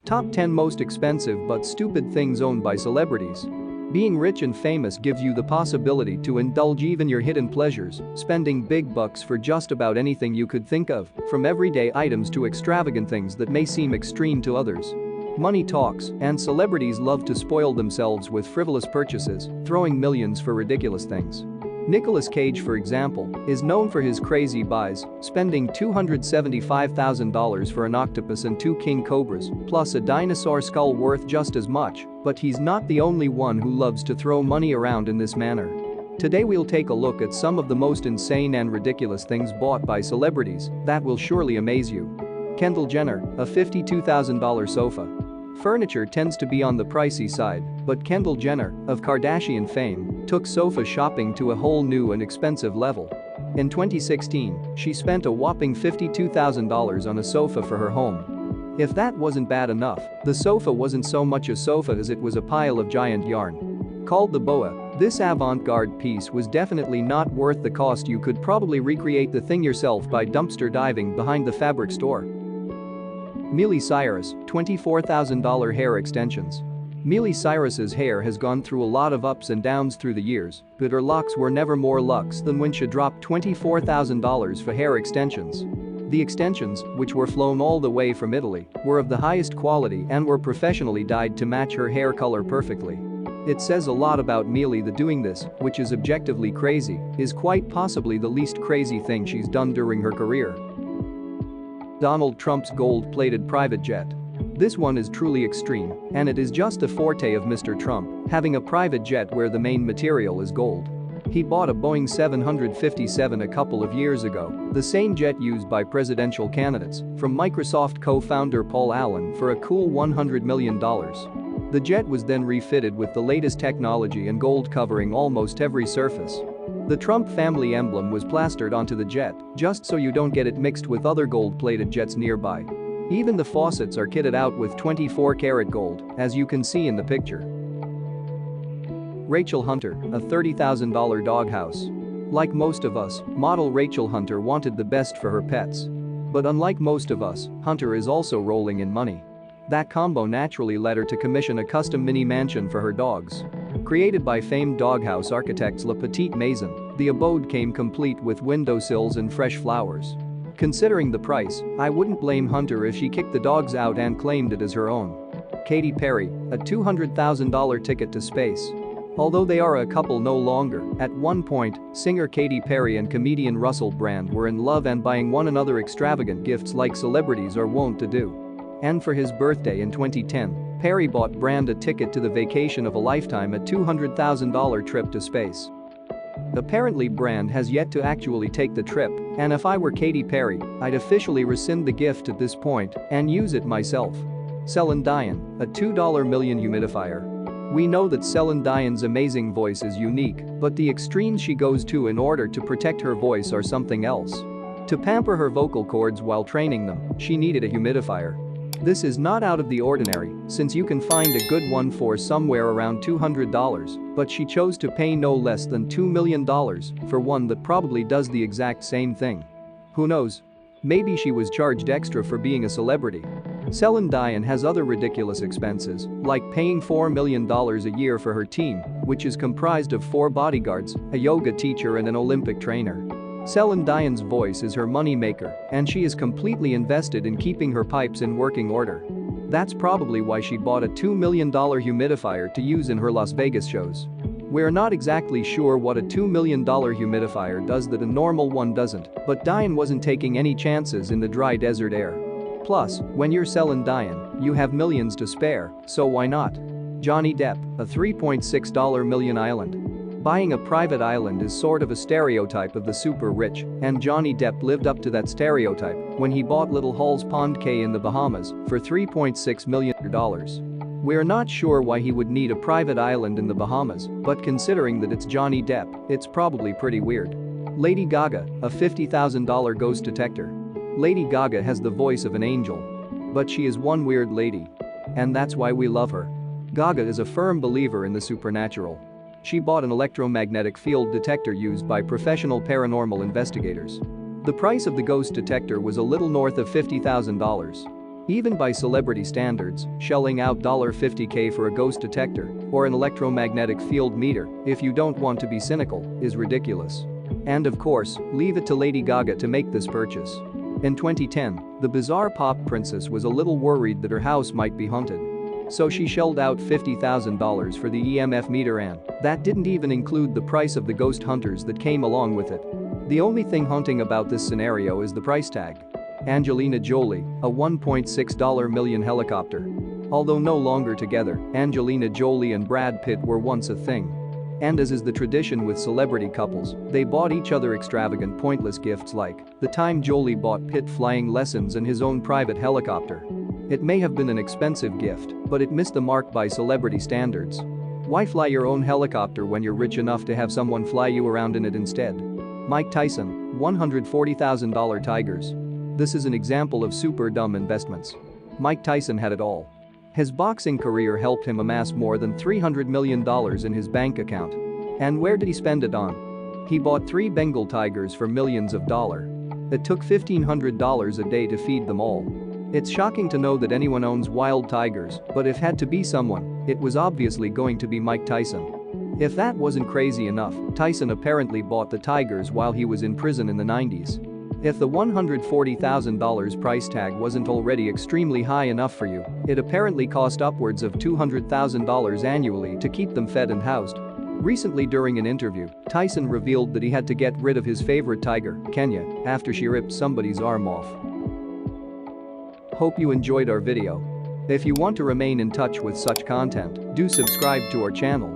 Top 10 most expensive but stupid things owned by celebrities. Being rich and famous gives you the possibility to indulge even your hidden pleasures, spending big bucks for just about anything you could think of, from everyday items to extravagant things that may seem extreme to others. Money talks, and celebrities love to spoil themselves with frivolous purchases, throwing millions for ridiculous things. Nicolas Cage, for example, is known for his crazy buys, spending $275,000 for an octopus and 2 king cobras, plus a dinosaur skull worth just as much, but he's not the only one who loves to throw money around in this manner. Today we'll take a look at some of the most insane and ridiculous things bought by celebrities that will surely amaze you. Kendall Jenner, a $52,000 sofa. Furniture tends to be on the pricey side, but Kendall Jenner, of Kardashian fame, took sofa shopping to a whole new and expensive level. In 2016, she spent a whopping $52,000 on a sofa for her home. If that wasn't bad enough, the sofa wasn't so much a sofa as it was a pile of giant yarn. Called the boa, this avant-garde piece was definitely not worth the cost. You could probably recreate the thing yourself by dumpster diving behind the fabric store. Miley Cyrus, $24,000 hair extensions. Miley Cyrus's hair has gone through a lot of ups and downs through the years, but her locks were never more luxe than when she dropped $24,000 for hair extensions. The extensions, which were flown all the way from Italy, were of the highest quality and were professionally dyed to match her hair color perfectly. It says a lot about Miley that doing this, which is objectively crazy, is quite possibly the least crazy thing she's done during her career. Donald Trump's gold-plated private jet. This one is truly extreme, and it is just the forte of Mr. Trump, having a private jet where the main material is gold. He bought a Boeing 757 a couple of years ago, the same jet used by presidential candidates, from Microsoft co-founder Paul Allen for a cool $100 million. The jet was then refitted with the latest technology and gold covering almost every surface. The Trump family emblem was plastered onto the jet, just so you don't get it mixed with other gold-plated jets nearby. Even the faucets are kitted out with 24-karat gold, as you can see in the picture. Rachel Hunter, a $30,000 doghouse. Like most of us, model Rachel Hunter wanted the best for her pets. But unlike most of us, Hunter is also rolling in money. That combo naturally led her to commission a custom mini mansion for her dogs. Created by famed doghouse architects Le Petit Maison, the abode came complete with windowsills and fresh flowers. Considering the price, I wouldn't blame Hunter if she kicked the dogs out and claimed it as her own. Katy Perry, a $200,000 ticket to space. Although they are a couple no longer, at one point, singer Katy Perry and comedian Russell Brand were in love and buying one another extravagant gifts like celebrities are wont to do. And for his birthday in 2010, Perry bought Brand a ticket to the vacation of a lifetime, a $200,000 trip to space. Apparently Brand has yet to actually take the trip, and if I were Katy Perry, I'd officially rescind the gift at this point and use it myself. Celine Dion, a $2 million humidifier. We know that Celine Dion's amazing voice is unique, but the extremes she goes to in order to protect her voice are something else. To pamper her vocal cords while training them, she needed a humidifier. This is not out of the ordinary, since you can find a good one for somewhere around $200, but she chose to pay no less than $2 million for one that probably does the exact same thing. Who knows? Maybe she was charged extra for being a celebrity. Celine Dion has other ridiculous expenses, like paying $4 million a year for her team, which is comprised of 4 bodyguards, a yoga teacher and an Olympic trainer. Celine Dion's voice is her moneymaker, and she is completely invested in keeping her pipes in working order. That's probably why she bought a $2 million humidifier to use in her Las Vegas shows. We're not exactly sure what a $2 million humidifier does that a normal one doesn't, but Dion wasn't taking any chances in the dry desert air. Plus, when you're Celine Dion, you have millions to spare, so why not? Johnny Depp, a $3.6 million island. Buying a private island is sort of a stereotype of the super rich, and Johnny Depp lived up to that stereotype when he bought Little Halls Pond Cay in the Bahamas for $3.6 million. We're not sure why he would need a private island in the Bahamas, but considering that it's Johnny Depp, it's probably pretty weird. Lady Gaga, a $50,000 ghost detector. Lady Gaga has the voice of an angel. But she is one weird lady. And that's why we love her. Gaga is a firm believer in the supernatural. She bought an electromagnetic field detector used by professional paranormal investigators. The price of the ghost detector was a little north of $50,000. Even by celebrity standards, shelling out $50K for a ghost detector or an electromagnetic field meter, if you don't want to be cynical, is ridiculous. And of course, leave it to Lady Gaga to make this purchase. In 2010, the bizarre pop princess was a little worried that her house might be haunted. So she shelled out $50,000 for the EMF meter, and that didn't even include the price of the ghost hunters that came along with it. The only thing haunting about this scenario is the price tag. Angelina Jolie, a $1.6 million helicopter. Although no longer together, Angelina Jolie and Brad Pitt were once a thing. And as is the tradition with celebrity couples, they bought each other extravagant pointless gifts like the time Jolie bought Pitt flying lessons and his own private helicopter. It may have been an expensive gift, but it missed the mark by celebrity standards. Why fly your own helicopter when you're rich enough to have someone fly you around in it instead? Mike Tyson, $140,000 Tigers. This is an example of super dumb investments. Mike Tyson had it all. His boxing career helped him amass more than $300 million in his bank account. And where did he spend it on? He bought 3 Bengal tigers for millions of dollars. It took $1,500 a day to feed them all. It's shocking to know that anyone owns wild tigers, but if had to be someone, it was obviously going to be Mike Tyson. If that wasn't crazy enough, Tyson apparently bought the tigers while he was in prison in the 90s. If the $140,000 price tag wasn't already extremely high enough for you, it apparently cost upwards of $200,000 annually to keep them fed and housed. Recently, during an interview, Tyson revealed that he had to get rid of his favorite tiger, Kenya, after she ripped somebody's arm off. Hope you enjoyed our video. If you want to remain in touch with such content, do subscribe to our channel.